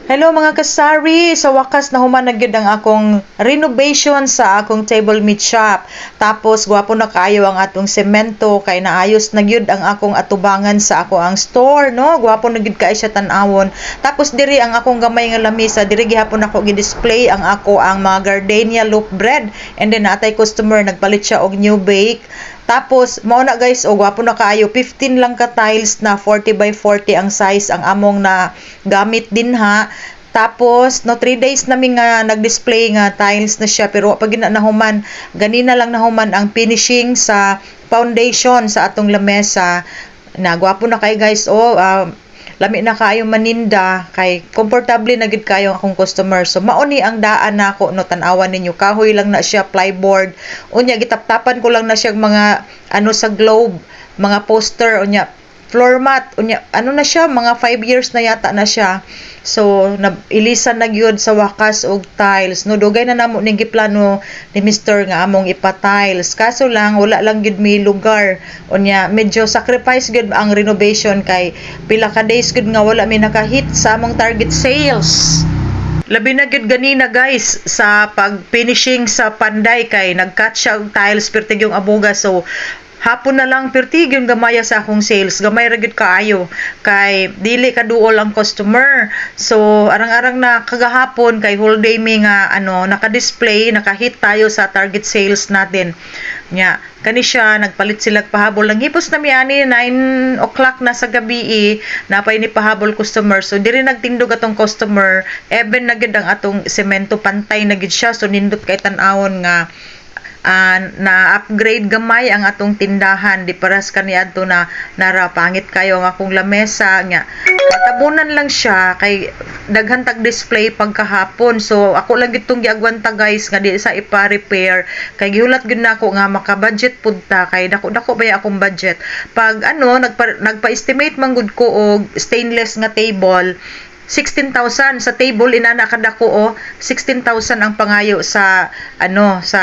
Hello mga kasari! Sa wakas na human na gyud ang akong renovation sa akong table meat shop. Tapos gwapo na kaayo ang atong semento kay naayos na gyud ang akong atubangan sa ako ang store, no? Gwapo na gyud kay siya tan-awon. Tapos diri ang akong gamay nga lamesa, diri gihapon ako gi-display ang mga gardenia loaf bread. And then natay customer nagpalit siya og new bake. Tapos, mao na guys, gwapo na kaayo. 15 lang ka tiles na 40 by 40 ang size ang among na gamit din ha. Tapos, 3 days namin nga nag-display nga tiles na siya. Pero pag nahuman, ganina lang nahuman ang finishing sa foundation sa atong lamesa. Gwapo na kay guys, lami na kayo maninda kay komportable na gid kayo akong customer. So mauni ang daan nako no, tan-awan ninyo, kahoy lang na siya, plyboard, unya gitaptapan ko lang na siya mga sa globe, mga poster, unya floor mat, unya na siya, mga 5 years na yata na siya. So ilisan na gyud sa wakas og tiles, no? Dugay na namo ning giplano ni Mr. nga among ipa-tiles, kaso lang wala lang gyud may lugar, unya medyo sacrifice gyud ang renovation kay pila ka days gyud nga wala may nakahit sa among target sales. Labi na gyud ganina guys sa pag-finishing sa panday kay nag-cut siya og tiles pertig yung abuga, so hapon na lang pertig yung gamaya sa akong sales, gamay ra gyud kaayo kay dili kaduol ang customer. So arang-arang na kagahapon kay whole day mi nga naka-display, naka-hit tayo sa target sales natin. Nya kani siya nagpalit sila pahabol lang hipos na mi ani 9 o'clock na sa gabi napay ni pahabol customer. So diri nagtindog atong customer, even na gyud ang atong semento pantay na gyud siya, so nindot kay tan-awon nga na-upgrade gamay ang atong tindahan. Di paras kaniadto na narapangit kayo ang akong lamesa nya. Tabunan lang siya kay daghan tag display pagkahapon. So ako lang gitong giagwanta guys nga di sa ipa-repair kay gihulat gyud nako nga maka-budget pud ta kay dako-dako ba akong budget. Pag nagpa-estimate man gud ko og stainless nga table, 16,000 sa table inana kadako 16,000 ang pangayo sa sa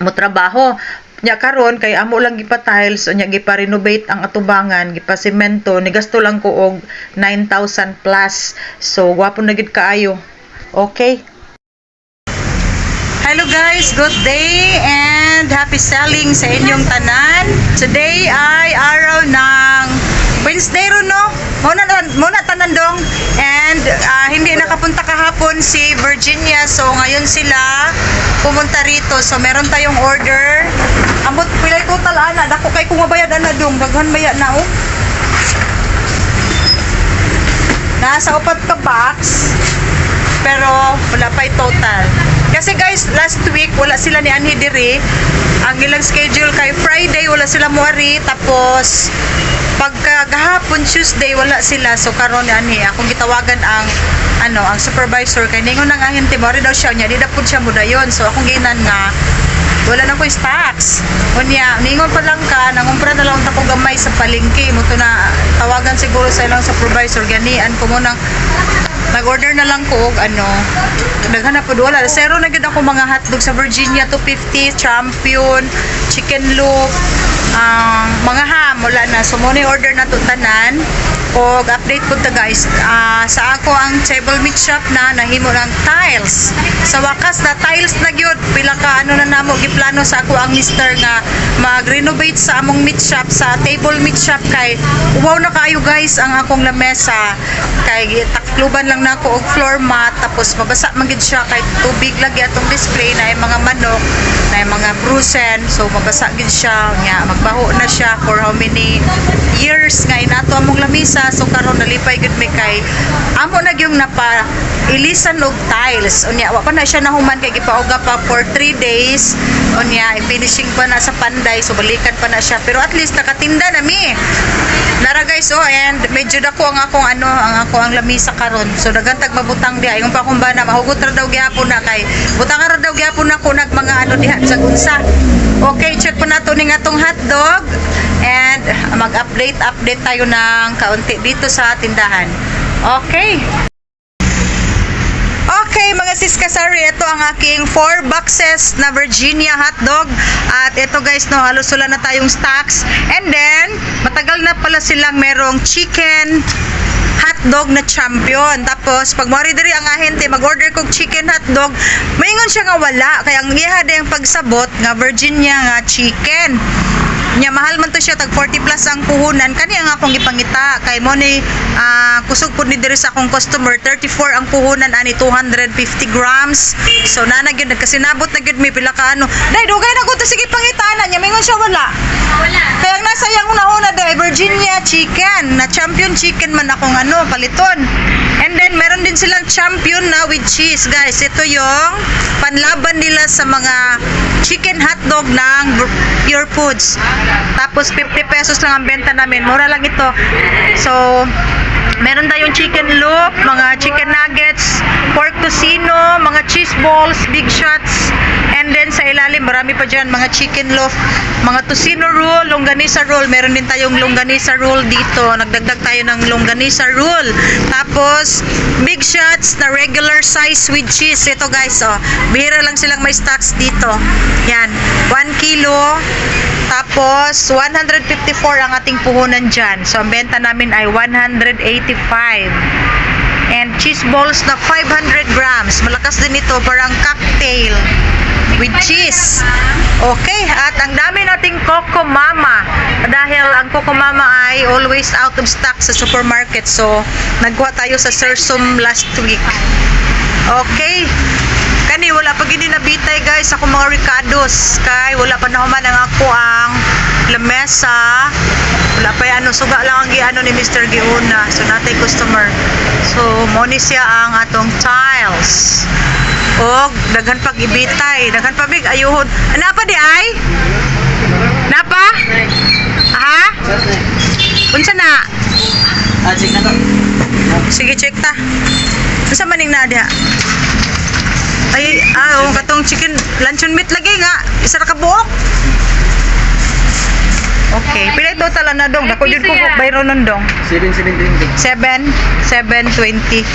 mo trabaho nya karon kay amo lang gipa-tiles unya gipa-renovate ang atubangan, gipa-semento, ni gasto lang ko og 9,000 plus. So gwapo na gid kaayo. Okay. Hello guys, good day and happy selling sa inyong tanan. Today ay araw ng Wednesday ro, no? Muna tanan dong. And hindi nakapunta kahapon si Virginia, so ngayon sila pumunta rito. So meron tayong order. Ambot pilay total ana, dako kay kung mabayad ana dong, daghan baya na nasa 4 ka box. Pero wala pa total. Kasi guys, last week wala sila ni Anhi diri. Ang ilang schedule kay Friday wala sila muari, tapos pagkagahapon Tuesday wala sila. So karon ni Anhi akong gitawagan ang supervisor kay ningon nang ahente mo daw siya nya di dapod siya mudayon. So akong ginan nga wala na ko stocks. Unya ningon pa lang ka nangumpra na lang ta ko gamay sa palengke mo to na tawagan siguro sa ilang supervisor ganian ko mo nang nag-order na lang ko og naghanap po wala. Zero na gid ako mga hotdog sa Virginia 250, Champion, chicken loaf, mga ham wala na. So mo ni order na to tanan. Og update po ta guys, sa ako ang table meat shop na nahimo ng tiles. Sa wakas na tiles na gyud, pila ka na namo giplano sa ako ang mister nga mag-renovate sa among meat shop, sa table meat shop kay wow na kaayo guys ang akong lamesa. Kay takluban lang nako og floor mat, tapos mabasa man gid siya kay tubig lagi atong display na mga manok, na mga brusen. So mabasa gid siya nya, magbaho na siya for how many years nga inato among lamesa. So karon nalipay gud mi kay amo na gyung napa ilisan og tiles. Unya wa pa na siya nahuman kay gipauga pa for 3 days. Unya i-finishing pa na sa panday, so balikan pa na siya. Pero at least nakatinda na mi. Nara guys, and medyo dako ang akong ang lamisa karon. So daghan tag mabutang diha. Ingon pa akong bana mahugot ra daw gyapon na kay butang ra daw gyapon nako nag mga diha sa gunsa. Okay, check po nato ning atong hotdog and mag-update tayo ng kaunti dito sa tindahan. Okay. Okay mga sis kasari, ito ang aking 4 boxes na Virginia hotdog. At ito guys, no, halos wala na tayong stocks. And then, matagal na pala silang merong chicken hotdog na champion. Tapos pag mori diri ang ahente mag-order kog chicken hotdog, maingon siya nga wala kay ang iha yung pagsabot nga Virginia nga chicken. Nya mahal man to siya tag 40 plus ang puhunan kaniya nga akong gipangita kay mo ni kusog pud ni diri sa akong customer 34 ang puhunan ani 250 grams. So nana gyud nagkasinabot na gyud mi pila ka ano. Dai dugay na ko to sige pangitanan nya mingon siya wala. Wala. Kaya nga sayang una dai Virginia chicken na champion chicken man akong ano paliton. And then meron din silang champion na with cheese guys. Ito yung panlaban nila sa mga chicken hotdog ng Pure Foods. Tapos 50 pesos lang ang benta namin. Mura lang ito. So, meron tayong chicken loop, mga chicken nuggets, pork tocino, mga cheese balls, big shots. And then sa ilalim, marami pa dyan, mga chicken loaf, mga tocino roll, longganisa roll. Meron din tayong longganisa roll dito. Nagdagdag tayo ng longganisa roll. Tapos, big shots na regular size with cheese. Ito guys, oh. Bihira lang silang may stocks dito. Yan. 1 kilo. Tapos, 154 ang ating puhunan dyan. So, ang benta namin ay 185. And cheese balls na 500 grams. Malakas din ito, parang cocktail with cheese. Okay, at ang dami nating Coco Mama. Dahil ang Coco Mama ay always out of stock sa supermarket. So, nagkuha tayo sa Sursum last week. Okay. Kani wala pa gini nabitay guys ako mga ricados kay wala pa nahuman ang ako ang lamesa. Wala pa ano suga lang ang giano ni Mr. Giuna. So natay customer. So mo ni siya ang atong tiles. Og daghan pag ibitay, daghan pa big ayuhon. Ana pa di ay? Napa? Ha? Unsa na? Check na to. Sige check ta. Unsa maning na diha? Ay, katong chicken luncheon meat lagi nga. Isa ra ka buok. Okay, pila total na dong. Dako jud ko bayro nun dong. 720. 720.